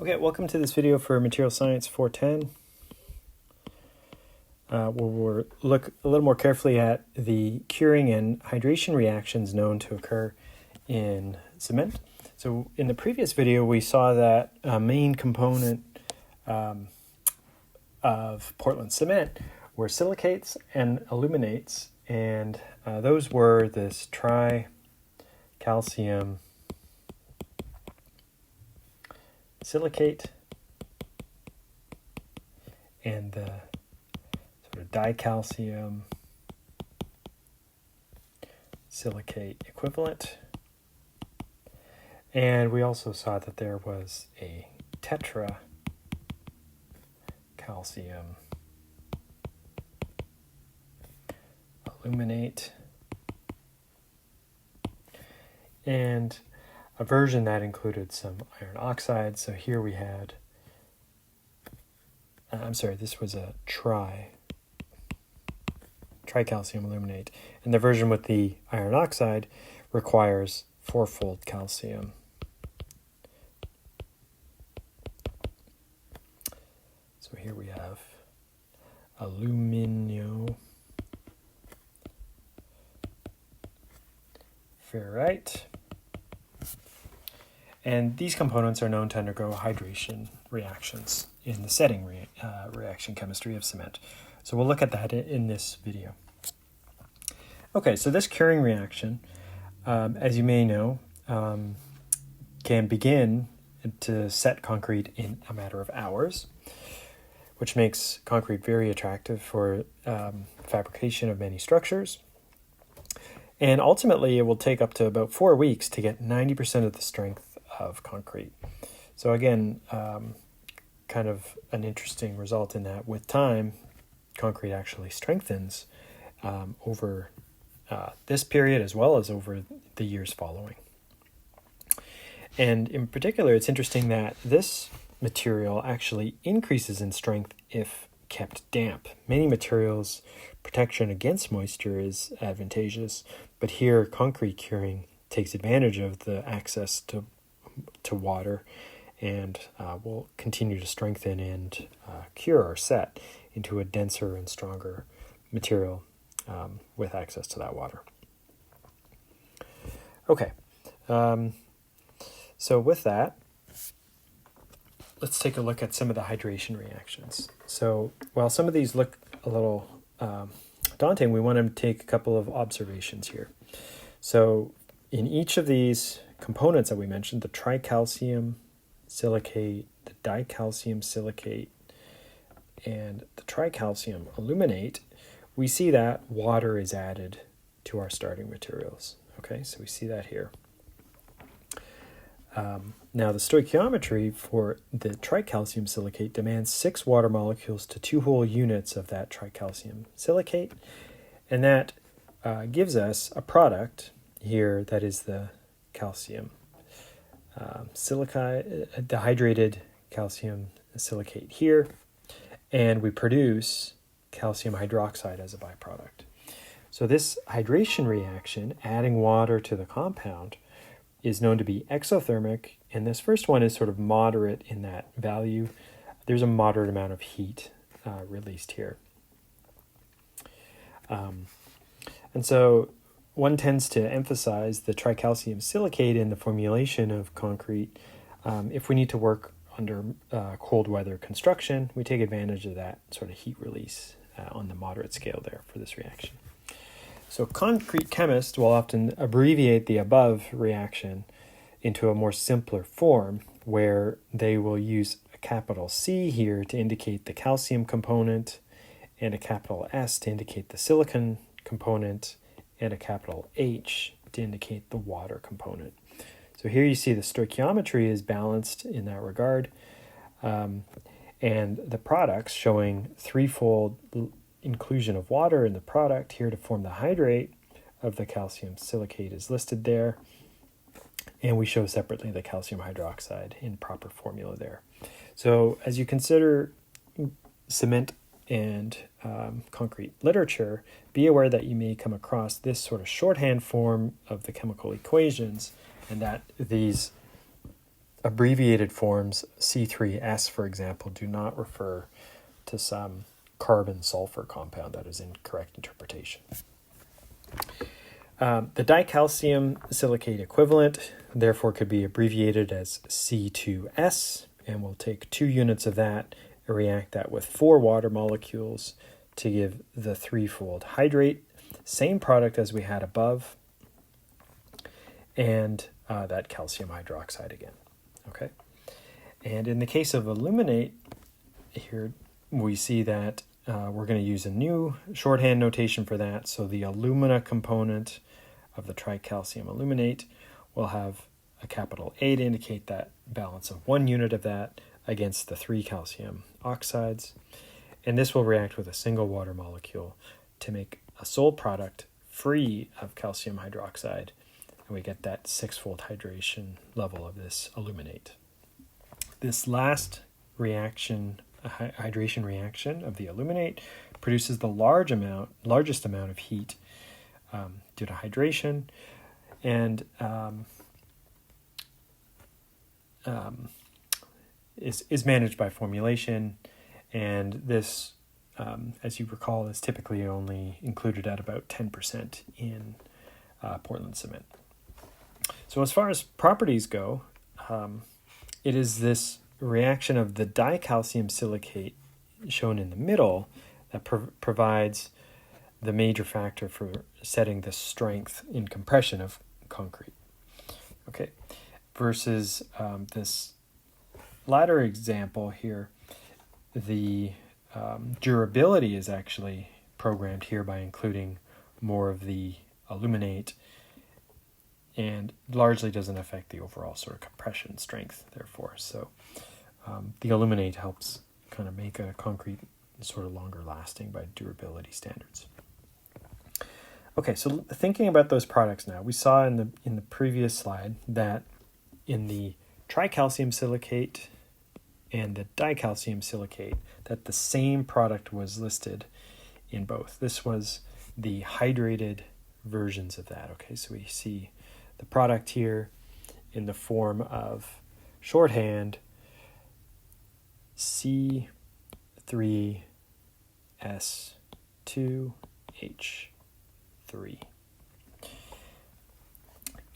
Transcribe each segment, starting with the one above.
Okay, welcome to this video for Material Science 410, where we'll look a little more carefully at the curing and hydration reactions known to occur in cement. So in the previous video, we saw that a main component of Portland cement were silicates and aluminates, and those were this tricalcium silicate and the sort of dicalcium silicate equivalent. And we also saw that there was a tetracalcium aluminate and a version that included some iron oxide. So here we had, this was a tricalcium aluminate. And the version with the iron oxide requires fourfold calcium. So here we have alumino ferrite. And these components are known to undergo hydration reactions in the setting reaction chemistry of cement. So we'll look at that in this video. Okay, so this curing reaction, as you may know, can begin to set concrete in a matter of hours, which makes concrete very attractive for fabrication of many structures. And ultimately, it will take up to about 4 weeks to get 90% of the strength of concrete. So again, kind of an interesting result in that with time, concrete actually strengthens over this period as well as over the years following. And in particular, it's interesting that this material actually increases in strength if kept damp. Many materials, protection against moisture is advantageous, but here concrete curing takes advantage of the access to water and will continue to strengthen and cure or set into a denser and stronger material with access to that water. Okay, so with that, let's take a look at some of the hydration reactions. So while some of these look a little daunting, we want to take a couple of observations here. So in each of these components that we mentioned, the tricalcium silicate, the dicalcium silicate, and the tricalcium aluminate, we see that water is added to our starting materials. Okay, so we see that here. Now the stoichiometry for the tricalcium silicate demands 6 water molecules to 2 whole units of that tricalcium silicate, and that gives us a product here that is the calcium silicate, dehydrated calcium silicate here, and we produce calcium hydroxide as a byproduct. So this hydration reaction, adding water to the compound, is known to be exothermic, and this first one is sort of moderate in that value. There's a moderate amount of heat released here. And so one tends to emphasize the tricalcium silicate in the formulation of concrete. If we need to work under cold weather construction, we take advantage of that sort of heat release on the moderate scale there for this reaction. So concrete chemists will often abbreviate the above reaction into a more simpler form, where they will use a capital C here to indicate the calcium component, and a capital S to indicate the silicon component, and a capital H to indicate the water component. So here you see the stoichiometry is balanced in that regard, and the products showing threefold inclusion of water in the product here to form the hydrate of the calcium silicate is listed there, and we show separately the calcium hydroxide in proper formula there. So as you consider cement and concrete literature, be aware that you may come across this sort of shorthand form of the chemical equations, and that these abbreviated forms, C3S, for example, do not refer to some carbon-sulfur compound. That is incorrect interpretation. The dicalcium silicate equivalent, therefore, could be abbreviated as C2S, and we'll take 2 units of that and react that with 4 water molecules to give the threefold hydrate. Same product as we had above, and that calcium hydroxide again. Okay, and in the case of aluminate, here we see that we're going to use a new shorthand notation for that. So the alumina component of the tricalcium aluminate will have a capital A to indicate that balance of 1 unit of that against the 3 calcium oxides. And this will react with a single water molecule to make a sole product free of calcium hydroxide. And we get that 6-fold hydration level of this aluminate. This last reaction, hydration reaction of the aluminate, produces the largest amount of heat due to hydration, and is managed by formulation. And this, as you recall, is typically only included at about 10% in Portland cement. So as far as properties go, it is this reaction of the dicalcium silicate shown in the middle that provides the major factor for setting the strength in compression of concrete. Okay, versus this latter example here, the durability is actually programmed here by including more of the aluminate, and largely doesn't affect the overall sort of compression strength, therefore. So the aluminate helps kind of make a concrete sort of longer lasting by durability standards. Okay, so thinking about those products now, we saw in the previous slide that in the tricalcium silicate and the dicalcium silicate, that the same product was listed in both. This was the hydrated versions of that. Okay, so we see the product here in the form of shorthand C3S2H3.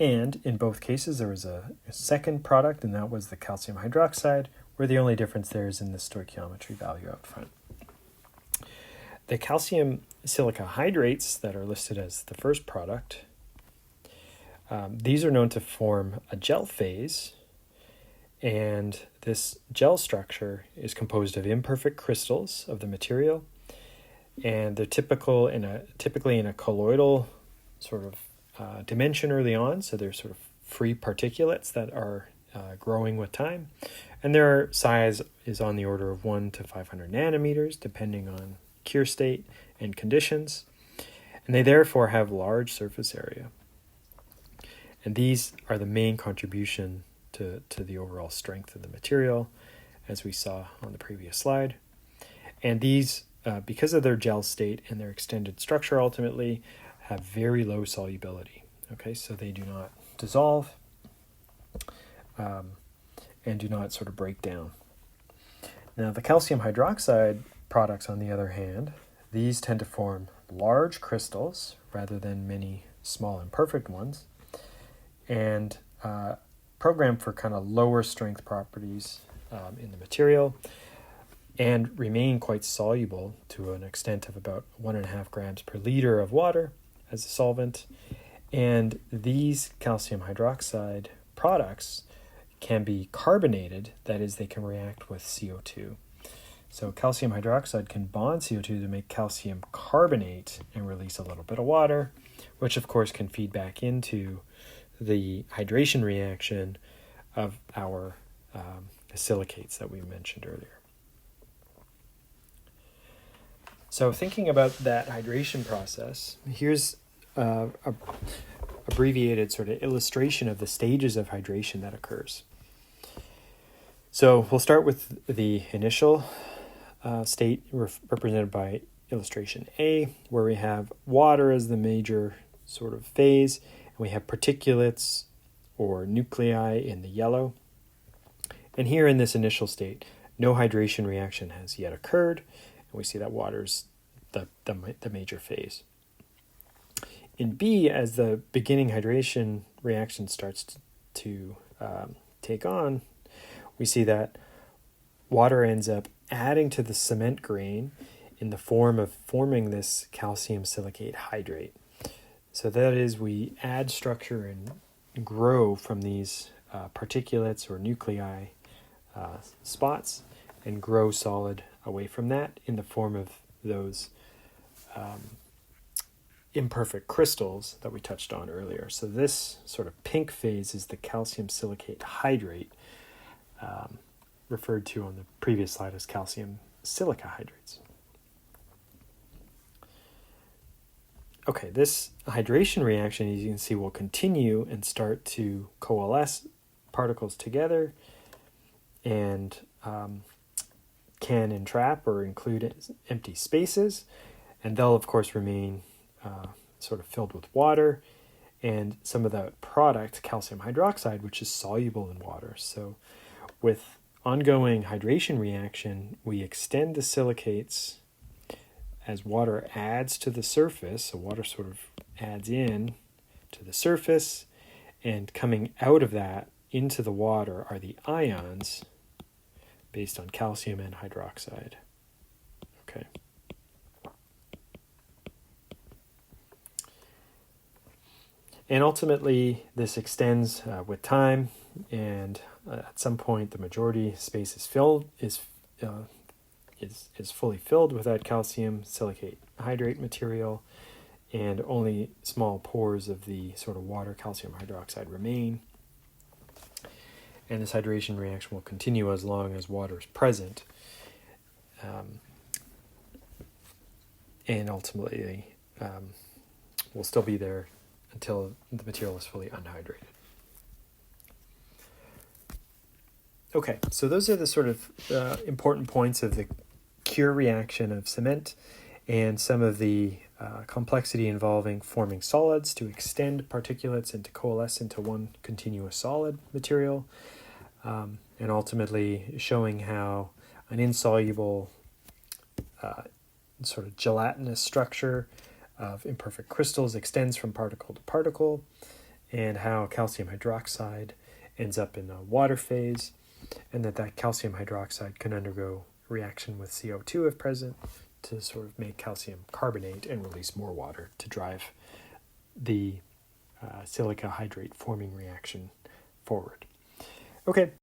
And in both cases, there was a second product, and that was the calcium hydroxide, where the only difference there is in the stoichiometry value out front. The calcium silica hydrates that are listed as the first product, these are known to form a gel phase, and this gel structure is composed of imperfect crystals of the material, and they're typically in a colloidal sort of dimension early on, so they're sort of free particulates that are growing with time, and their size is on the order of 1 to 500 nanometers, depending on cure state and conditions, and they therefore have large surface area. And these are the main contribution to the overall strength of the material, as we saw on the previous slide. And these, because of their gel state and their extended structure, ultimately have very low solubility. Okay, so they do not dissolve and do not sort of break down. Now, the calcium hydroxide products, on the other hand, these tend to form large crystals rather than many small imperfect ones, and programmed for kind of lower strength properties in the material, and remain quite soluble to an extent of about 1.5 grams per liter of water as a solvent. And these calcium hydroxide products can be carbonated, that is, they can react with CO2. So calcium hydroxide can bond CO2 to make calcium carbonate and release a little bit of water, which of course can feed back into the hydration reaction of our silicates that we mentioned earlier. So thinking about that hydration process, here's a abbreviated sort of illustration of the stages of hydration that occurs. So we'll start with the initial state represented by illustration A, where we have water as the major sort of phase, and we have particulates or nuclei in the yellow. And here in this initial state, no hydration reaction has yet occurred, and we see that water's the major phase. In B, as the beginning hydration reaction starts to take on, we see that water ends up adding to the cement grain in the form of forming this calcium silicate hydrate. So that is, we add structure and grow from these particulates or nuclei spots and grow solid away from that in the form of those imperfect crystals that we touched on earlier. So this sort of pink phase is the calcium silicate hydrate, referred to on the previous slide as calcium silica hydrates. Okay, this hydration reaction, as you can see, will continue and start to coalesce particles together and can entrap or include empty spaces, and they'll of course remain sort of filled with water and some of the product, calcium hydroxide, which is soluble in water. So with ongoing hydration reaction, we extend the silicates as water adds to the surface. So water sort of adds in to the surface, and coming out of that into the water are the ions based on calcium and hydroxide. Okay. And ultimately, this extends with time, and at some point, the majority space is fully filled with that calcium silicate hydrate material, and only small pores of the sort of water calcium hydroxide remain. And this hydration reaction will continue as long as water is present, and ultimately will still be there until the material is fully unhydrated. Okay, so those are the sort of important points of the Cure reaction of cement and some of the complexity involving forming solids to extend particulates and to coalesce into one continuous solid material, and ultimately showing how an insoluble sort of gelatinous structure of imperfect crystals extends from particle to particle, and how calcium hydroxide ends up in the water phase, and that calcium hydroxide can undergo reaction with CO2 if present to sort of make calcium carbonate and release more water to drive the silica hydrate forming reaction forward. Okay.